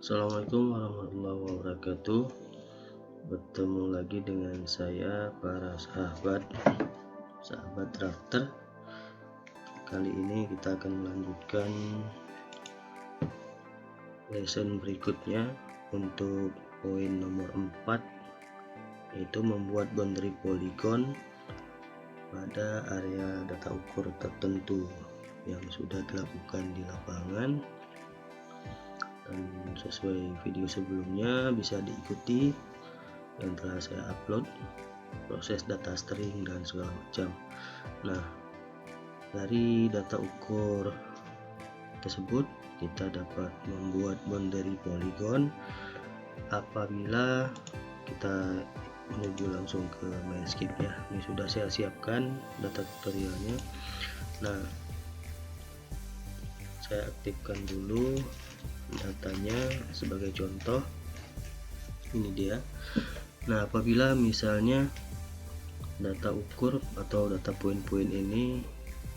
Assalamualaikum warahmatullahi wabarakatuh. Bertemu lagi dengan saya, para sahabat drafter. Kali ini kita akan melanjutkan lesson berikutnya untuk poin nomor 4, yaitu membuat boundary polygon pada area data ukur tertentu yang sudah dilakukan di lapangan. Dan sesuai video sebelumnya bisa diikuti yang telah saya upload, proses data string dan segala macam. Nah, dari data ukur tersebut kita dapat membuat boundary polygon apabila kita menuju langsung ke Mindscape ya. Ini sudah saya siapkan data tutorialnya. Nah, saya aktifkan dulu datanya sebagai contoh. Ini dia. Nah, apabila misalnya data ukur atau data poin-poin ini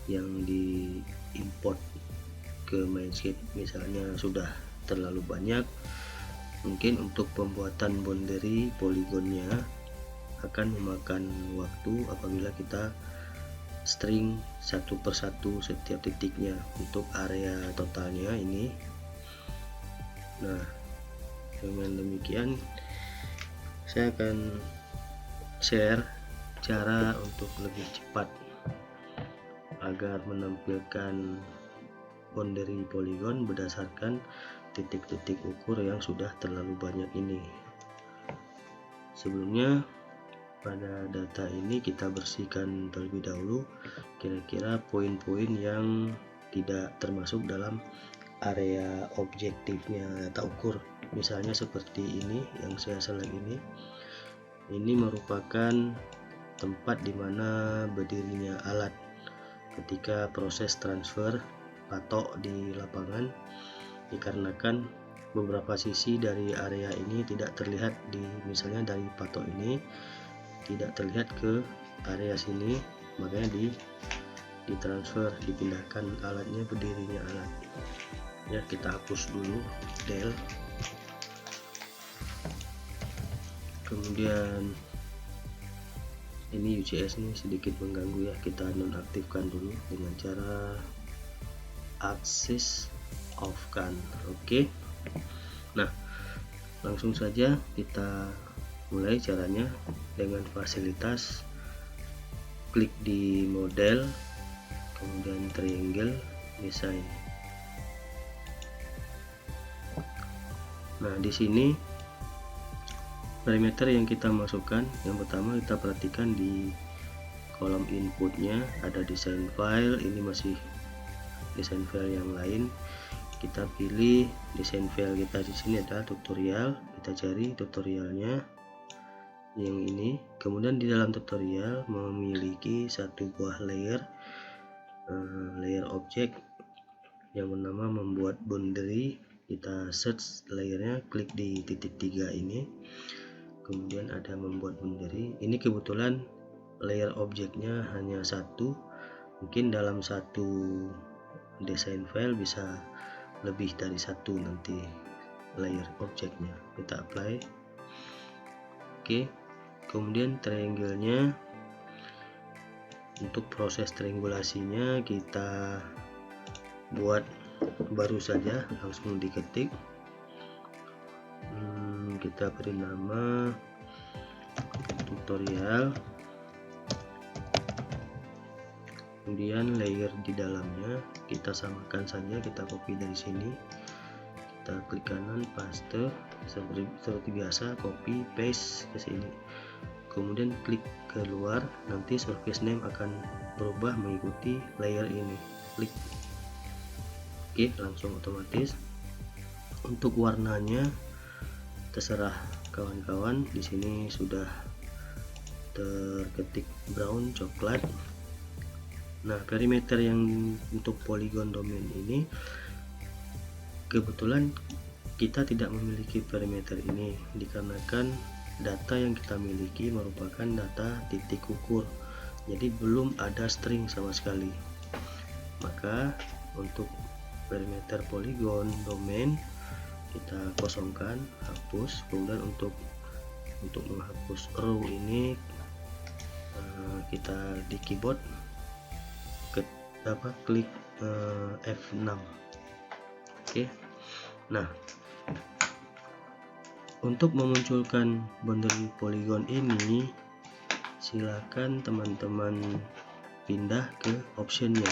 yang diimport ke Mindscape misalnya sudah terlalu banyak, mungkin untuk pembuatan boundary polygonnya akan memakan waktu apabila kita string satu persatu setiap titiknya untuk area totalnya ini. Nah, dengan demikian saya akan share cara untuk lebih cepat agar menampilkan boundary polygon berdasarkan titik-titik ukur yang sudah terlalu banyak ini. Sebelumnya, pada data ini kita bersihkan terlebih dahulu kira-kira poin-poin yang tidak termasuk dalam area objektifnya data ukur. Misalnya seperti ini yang saya select ini merupakan tempat di mana berdirinya alat ketika proses transfer patok di lapangan, dikarenakan beberapa sisi dari area ini tidak terlihat misalnya dari patok ini tidak terlihat ke area sini, makanya ditransfer, dipindahkan alatnya, berdirinya alat ya. Kita hapus dulu del, kemudian ini UCS ini sedikit mengganggu ya, kita nonaktifkan dulu dengan cara access off kan. Oke. Nah, langsung saja kita mulai caranya dengan fasilitas klik di model, kemudian triangle design. Nah, di sini parameter yang kita masukkan, yang pertama kita perhatikan di kolom inputnya ada design file. Ini masih design file yang lain. Kita pilih design file kita di sini adalah tutorial. Kita cari tutorialnya yang ini. Kemudian di dalam tutorial memiliki satu buah layer object yang bernama membuat boundary. Kita search layernya, klik di titik 3 ini, kemudian ada membuat boundary. Ini kebetulan layer objeknya hanya satu, mungkin dalam satu design file bisa lebih dari satu nanti layer objeknya. Kita apply. Oke, kemudian triangle-nya, untuk proses triangulasinya kita buat baru saja, langsung diketik. Kita beri nama tutorial, kemudian layer di dalamnya kita samakan saja, kita copy dari sini, kita klik kanan, paste seperti biasa, copy paste ke sini, kemudian klik keluar. Nanti surface name akan berubah mengikuti layer ini, klik. Oke, langsung otomatis. Untuk warnanya terserah kawan-kawan, di sini sudah terketik brown coklat. Nah, perimeter yang untuk polygon domain ini kebetulan kita tidak memiliki perimeter ini dikarenakan data yang kita miliki merupakan data titik ukur, jadi belum ada string sama sekali. Maka untuk perimeter polygon domain kita kosongkan, hapus. Kemudian untuk menghapus row ini kita di keyboard klik F6. Oke. Nah, untuk memunculkan boundary polygon ini silakan teman-teman pindah ke optionnya.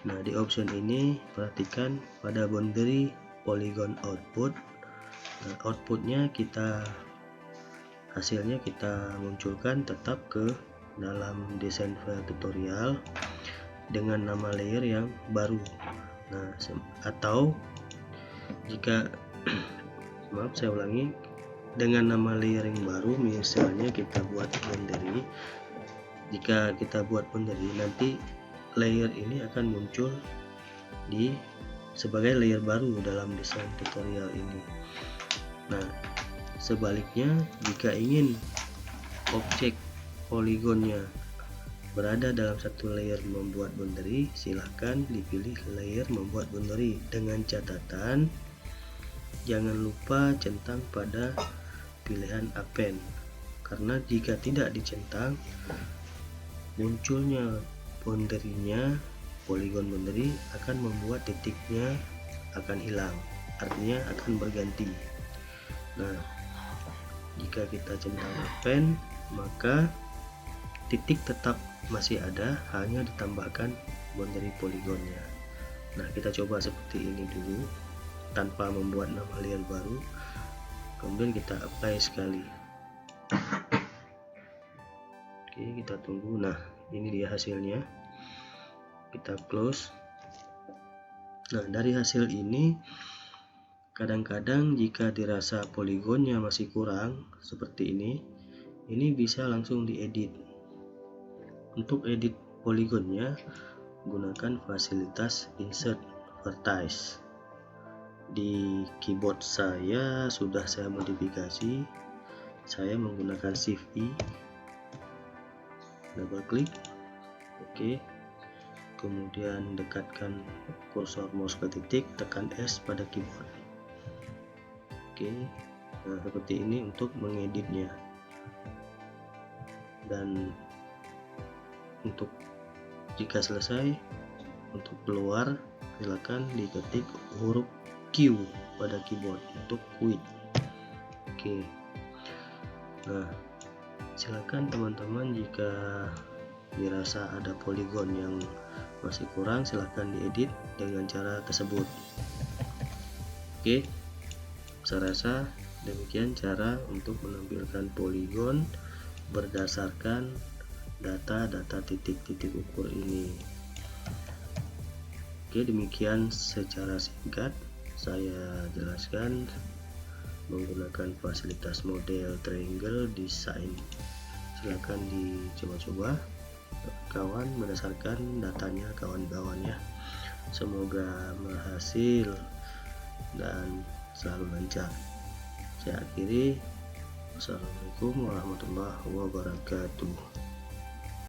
Nah, di option ini perhatikan pada boundary polygon output. Nah, outputnya hasilnya kita munculkan tetap ke dalam desain file tutorial dengan nama layer yang baru. Nah, atau jika maaf saya ulangi, dengan nama layer yang baru, misalnya kita buat boundary. Jika kita buat boundary, nanti layer ini akan muncul sebagai layer baru dalam desain tutorial ini. Nah, sebaliknya jika ingin objek poligonnya berada dalam satu layer membuat boundary, silahkan dipilih layer membuat boundary dengan catatan jangan lupa centang pada pilihan append, karena jika tidak dicentang munculnya boundary-nya, polygon boundary akan membuat titiknya akan hilang, artinya akan berganti. Nah, jika kita centang append, maka titik tetap masih ada, hanya ditambahkan boundary polygonnya. Nah, kita coba seperti ini dulu tanpa membuat nama layer baru, kemudian kita apply sekali. Oke, kita tunggu. Nah, ini dia hasilnya. Kita close. Nah, dari hasil ini kadang-kadang jika dirasa poligonnya masih kurang seperti ini bisa langsung diedit. Untuk edit poligonnya gunakan fasilitas insert vertex. Di keyboard saya sudah saya modifikasi, saya menggunakan Shift I, double klik, oke, kemudian dekatkan kursor mouse ke titik, tekan S pada keyboard. Oke, nah seperti ini untuk mengeditnya. Dan untuk jika selesai, untuk keluar silakan diketik huruf Q pada keyboard untuk quit. Oke. Nah, silakan teman-teman jika dirasa ada poligon yang masih kurang, silahkan diedit dengan cara tersebut. Oke, saya rasa demikian cara untuk menampilkan poligon berdasarkan data titik-titik ukur ini. Oke, demikian secara singkat saya jelaskan menggunakan fasilitas model triangle design. Silakan dicoba-coba kawan berdasarkan datanya kawan-kawan ya. Semoga berhasil dan selalu lancar. Saya akhiri. Wassalamualaikum warahmatullahi wabarakatuh.